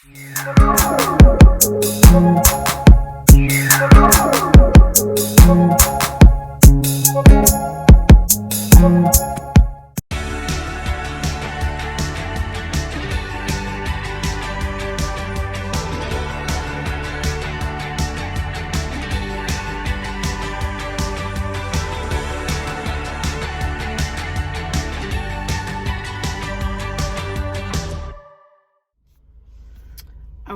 All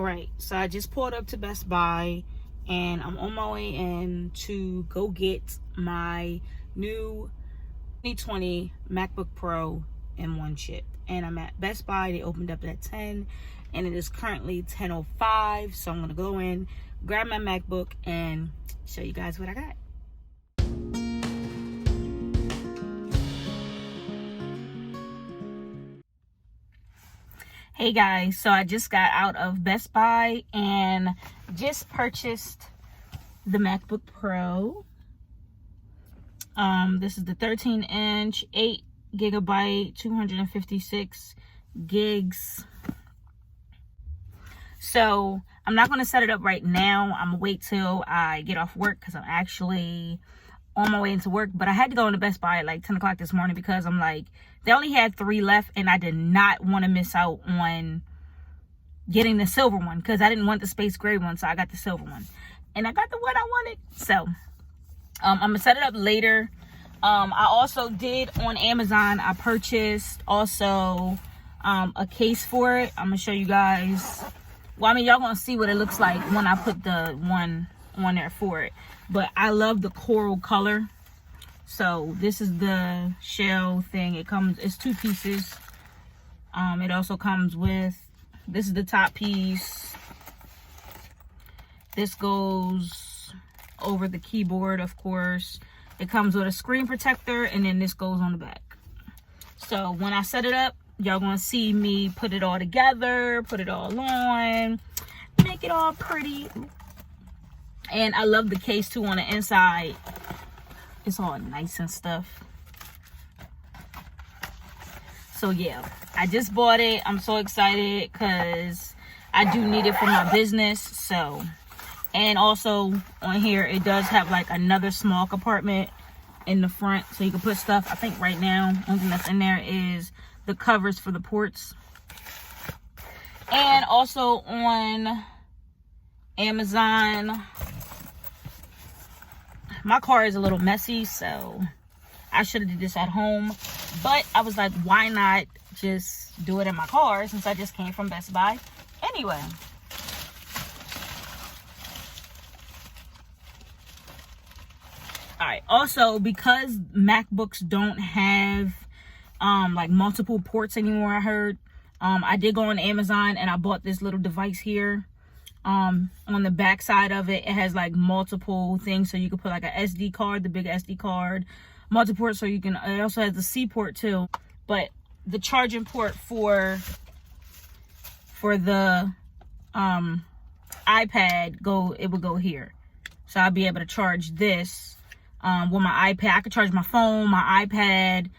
right, so I just pulled up to Best Buy and I'm on my way in to go get my new 2020 MacBook Pro M1 chip. And I'm at Best Buy. They opened up at 10 and it is currently 10:05. So I'm gonna go in, grab my MacBook and show you guys what I got. Hey guys, so I just got out of Best Buy and just purchased the MacBook Pro. This is the 13-inch, 8 gigabyte, 256 gigs. So I'm not going to set it up right now. I'm gonna wait till I get off work because I'm actually on my way into work. But I had to go into Best Buy at like 10 o'clock this morning because I'm like, they only had 3 left and I did not want to miss out on getting the silver one because I didn't want the space gray one. So I got the silver one and I got the one I wanted. So I'm gonna set it up later. I also did on Amazon, I purchased also a case for it. I'm gonna show you guys. Well, I mean, y'all gonna see what it looks like when I put the one on there for it. But I love the coral color. So this is the shell thing. It's 2 pieces. It also comes with, this is the top piece. This goes over the keyboard, of course. It comes with a screen protector, and then this goes on the back. So when I set it up, y'all gonna see me put it all together, put it all on, make it all pretty. And I love the case too on the inside. It's all nice and stuff. So yeah, I just bought it. I'm so excited because I do need it for my business. So, and also on here, it does have like another small compartment in the front. So you can put stuff. I think right now, only thing that's in there is the covers for the ports. And also on Amazon, my car is a little messy, so I should have did this at home. But I was like, why not just do it in my car since I just came from Best Buy anyway. All right, also because MacBooks don't have like multiple ports anymore, I heard, I did go on Amazon and I bought this little device here. On the back side of it, it has like multiple things, so you can put like a SD card, the big SD card, multi-port, so you can, it also has the C port too, but the charging port for the iPad it would go here. So I'll be able to charge this with my iPad. I could charge my phone, my iPad,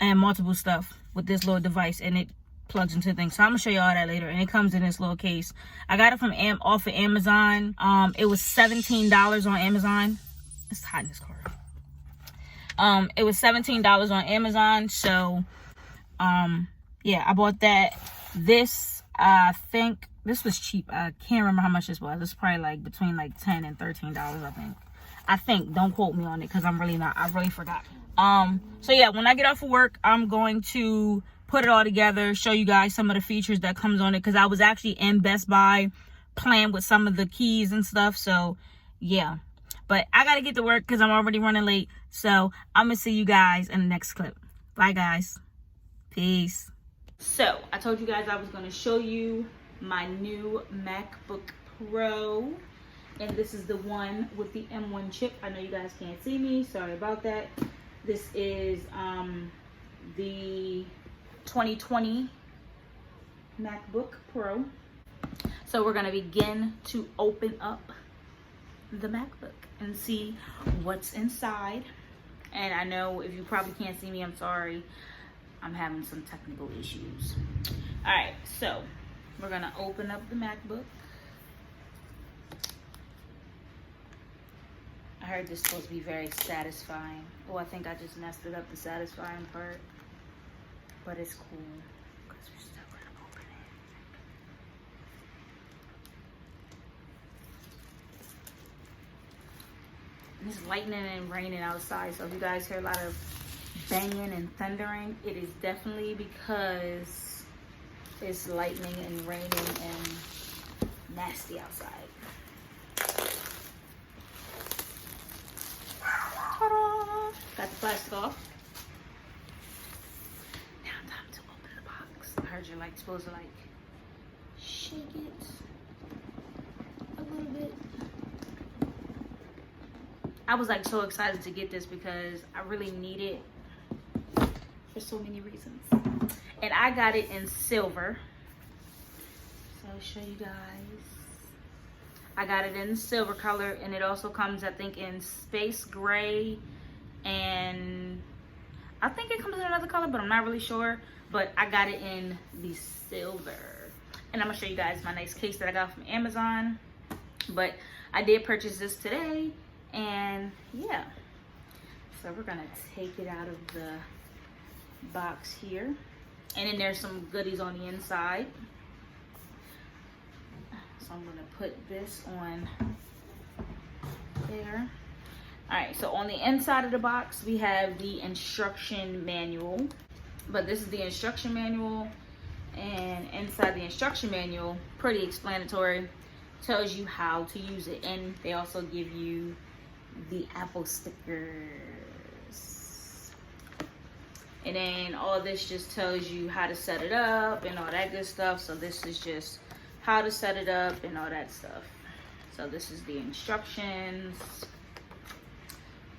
and multiple stuff with this little device, and it plugs into things. So I'm gonna show you all that later. And it comes in this little case. I got it from off of Amazon. It was $17 on Amazon. It's hot in this car. It was $17 on Amazon. So yeah, I bought that. This, I think this was cheap. I can't remember how much this was. It's probably like between like $10 and $13, I think. Don't quote me on it because I'm really not, I really forgot. So yeah, when I get off of work, I'm going to put it all together, show you guys some of the features that comes on it, because I was actually in Best Buy playing with some of the keys and stuff. So yeah, but I gotta get to work because I'm already running late. So I'm gonna see you guys in the next clip. Bye guys, peace. So I told you guys I was gonna show you my new MacBook Pro, and this is the one with the M1 chip. I know you guys can't see me, sorry about that. This is the 2020 MacBook Pro. So we're gonna begin to open up the MacBook and see what's inside. And I know if you probably can't see me, I'm sorry. I'm having some technical issues. All right, so we're gonna open up the MacBook. I heard this is supposed to be very satisfying. Oh, I think I just messed it up, the satisfying part. But it's cool, because we're still gonna open it. And it's lightning and raining outside, so if you guys hear a lot of banging and thundering, it is definitely because it's lightning and raining and nasty outside. Ta-da! Got the plastic off. Now time to open the box. I heard you're like supposed to like shake it a little bit. I was like so excited to get this because I really need it for so many reasons. And I got it in silver. So I'll show you guys. I got it in silver color, and it also comes, I think, in space gray, and I think it comes in another color, but I'm not really sure. But I got it in the silver. And I'm gonna show you guys my nice case that I got from Amazon. But I did purchase this today, and yeah. So we're gonna take it out of the box here. And then there's some goodies on the inside. So I'm gonna put this on there. All right, so on the inside of the box, we have the instruction manual. But this is the instruction manual, and inside the instruction manual, pretty explanatory, tells you how to use it. And they also give you the Apple stickers. And then all this just tells you how to set it up and all that good stuff. So this is just how to set it up and all that stuff. So this is the instructions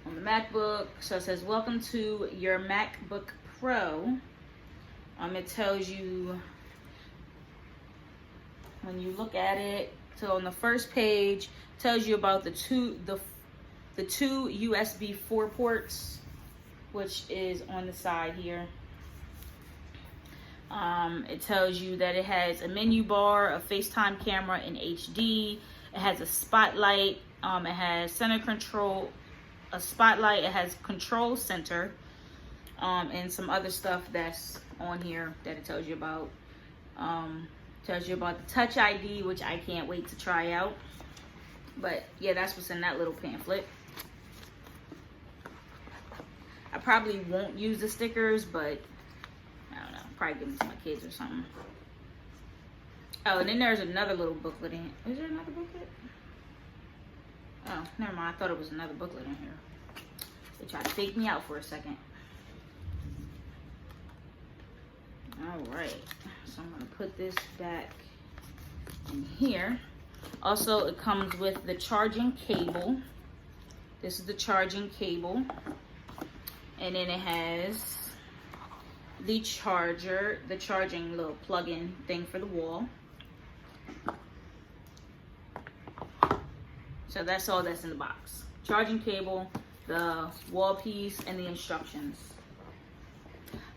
on the MacBook. So it says, welcome to your MacBook Pro. It tells you, when you look at it, so on the first page, tells you about the two USB 4 ports, which is on the side here. It tells you that it has a menu bar, a FaceTime camera in HD. It has a spotlight. It has center control, a spotlight. It has control center, and some other stuff that's on here that it tells you about. Tells you about the Touch ID, which I can't wait to try out. But yeah, that's what's in that little pamphlet. I probably won't use the stickers, but I don't know, probably give them to my kids or something. Oh, and then there's another little booklet in. Is there another booklet? Oh, never mind. I thought it was another booklet in here. They tried to fake me out for a second. All right, so I'm gonna put this back in here. Also, it comes with the charging cable. This is the charging cable. And then it has the charger, the charging little plug-in thing for the wall. So that's all that's in the box. Charging cable, the wall piece, and the instructions.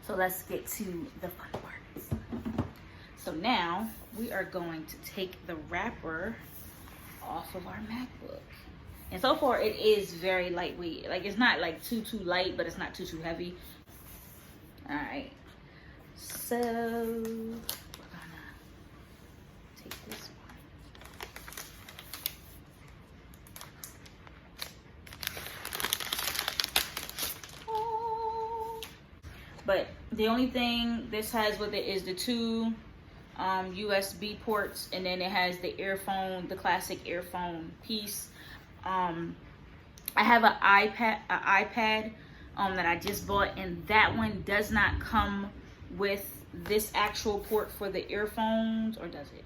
So let's get to the fun parts. So now we are going to take the wrapper off of our MacBook. And so far it is very lightweight. Like, it's not like too light, but it's not too heavy. All right, so we're gonna take this one. Oh. But the only thing this has with it is the two USB ports, and then it has the earphone, the classic earphone piece. I have an iPad that I just bought, and that one does not come with this actual port for the earphones, or does it?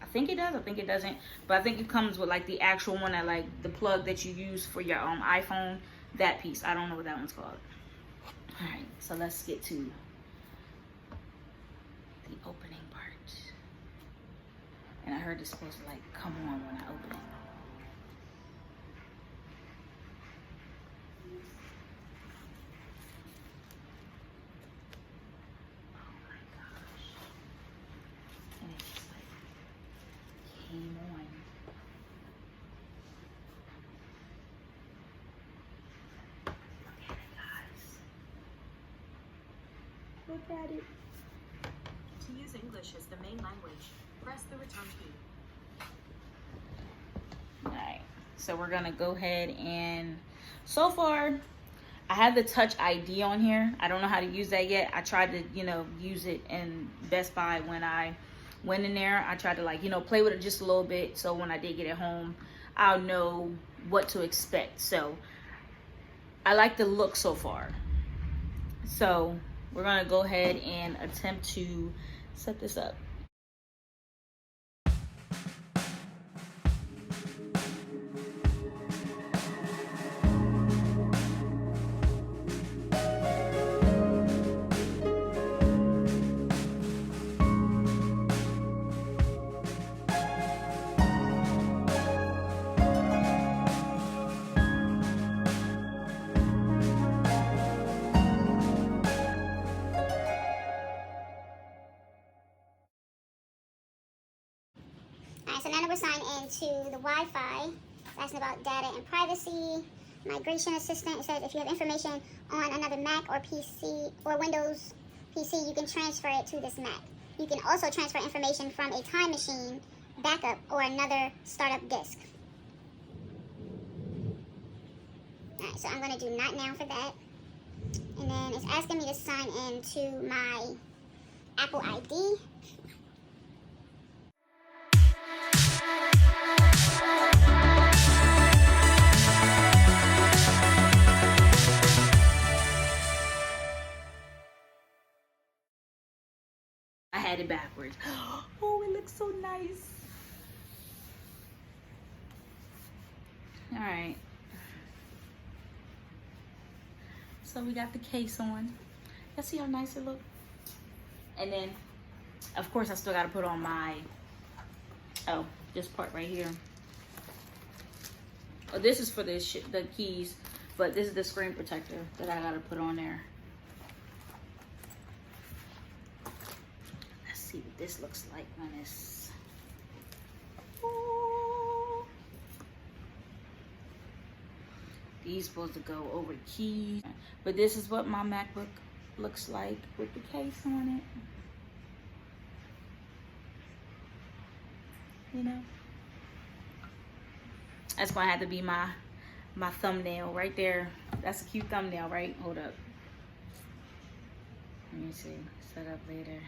I think it does. I think it doesn't, but I think it comes with like the actual one, that like the plug that you use for your iPhone, that piece. I don't know what that one's called. All right, so let's get to the opening part. And I heard it's supposed to like come on when I open it. Oh my gosh. And it's just like game on. Look at it, guys. Look at it. To use English as the main language, press the return key. Alright, so we're gonna go ahead and, so far, I have the Touch ID on here. I don't know how to use that yet. I tried to, use it in Best Buy when I went in there. I tried to play with it just a little bit, so when I did get it home, I'll know what to expect. So I like the look so far. So we're gonna go ahead and attempt to set this up. Alright, so now that we're signed into the Wi-Fi, it's asking about data and privacy, migration assistant. It says if you have information on another Mac or PC or Windows PC, you can transfer it to this Mac. You can also transfer information from a time machine, backup, or another startup disk. Alright, so I'm going to do not now for that. And then it's asking me to sign into my Apple ID. I had it backwards. Oh, it looks so nice. All right. So we got the case on. Y'all see how nice it looks? And then, of course, I still got to put on my, this part right here. Oh, this is for the keys, but this is the screen protector that I got to put on there. Let's see what this looks like when it's... Ooh. These supposed to go over the keys, but this is what my MacBook looks like with the case on it. That's gonna have to be my thumbnail right there. That's a cute thumbnail, right? Hold up. Let me see. Set up later.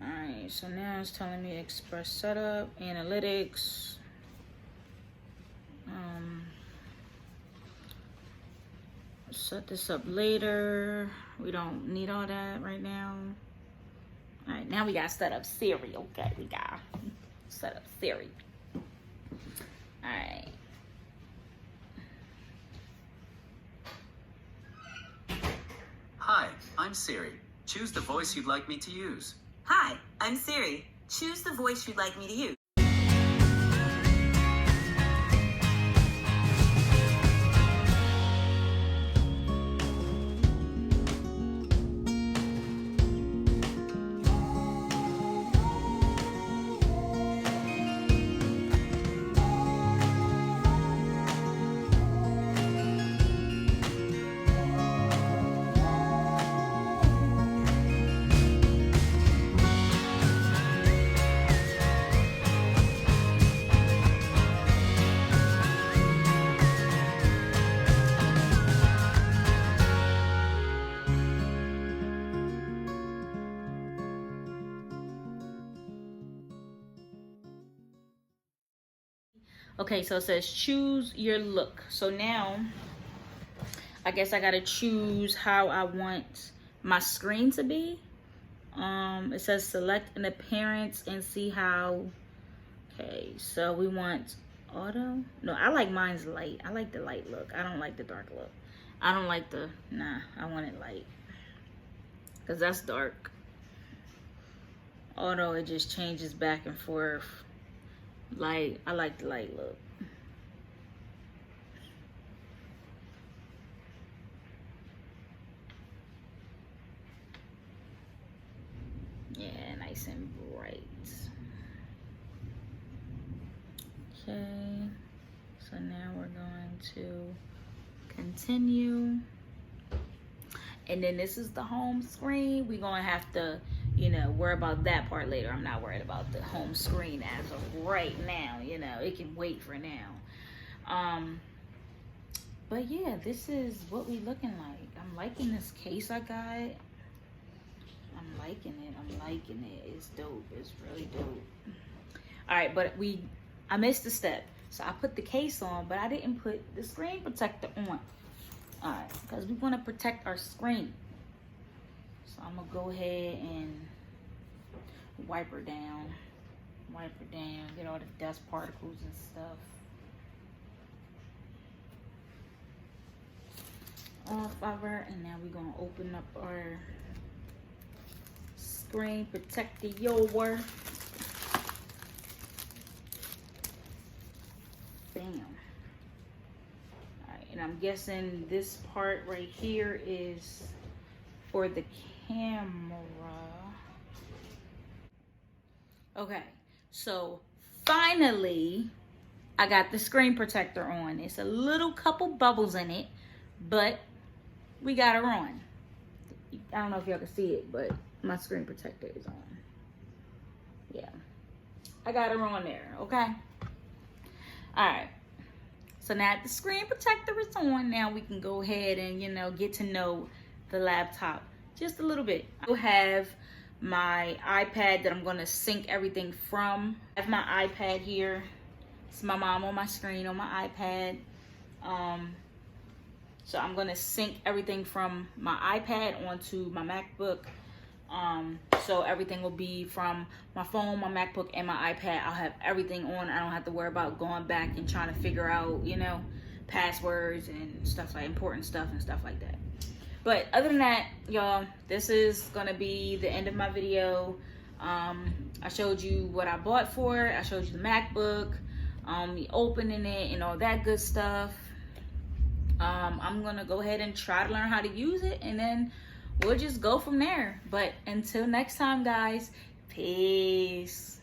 Alright, so now it's telling me express setup, analytics. Set this up later. We don't need all that right now. All right, now we got set up Siri. Okay, we got set up Siri. All right. Hi, I'm Siri. Choose the voice you'd like me to use. Hi, I'm Siri. Choose the voice you'd like me to use. Okay, so it says choose your look. So now, I guess I gotta choose how I want my screen to be. It says select an appearance and see how. Okay, so we want auto. No, I like mine's light. I like the light look. I don't like the dark look. I don't like the, nah, I want it light. Cause that's dark. Auto, it just changes back and forth. Light, I like the light look. Yeah, nice nice and bright. Okay, so now we're going to continue. And then this is the home screen. We're gonna have to, you know, worry about that part later. I'm not worried about the home screen as of right now. You know, it can wait for now. But yeah, this is what we looking like. I'm liking this case I got. I'm liking it. It's dope. It's really dope. All right, but I missed a step. So I put the case on, but I didn't put the screen protector on. All right, because we want to protect our screen. So I'm gonna go ahead and wipe her down, get all the dust particles and stuff off of her. And now we're gonna open up our screen protector. Bam. Alright, and I'm guessing this part right here is for the camera. Okay, so finally I got the screen protector on. It's a little couple bubbles in it, but we got her on. I don't know if y'all can see it, but my screen protector is on. Yeah, I got her on there. Okay. All right, so now the screen protector is on, now we can go ahead and, you know, get to know the laptop just a little bit. I have my iPad that I'm gonna sync everything from. I have my iPad here. It's my mom on my screen on my iPad. So I'm gonna sync everything from my iPad onto my MacBook. So everything will be from my phone, my MacBook, and my iPad. I'll have everything on. I don't have to worry about going back and trying to figure out, you know, passwords and stuff like important stuff and stuff like that. But other than that, y'all, this is gonna be the end of my video. I showed you what I bought for it. I showed you the MacBook, me opening it and all that good stuff. I'm gonna go ahead and try to learn how to use it, and then we'll just go from there. But until next time, guys, peace.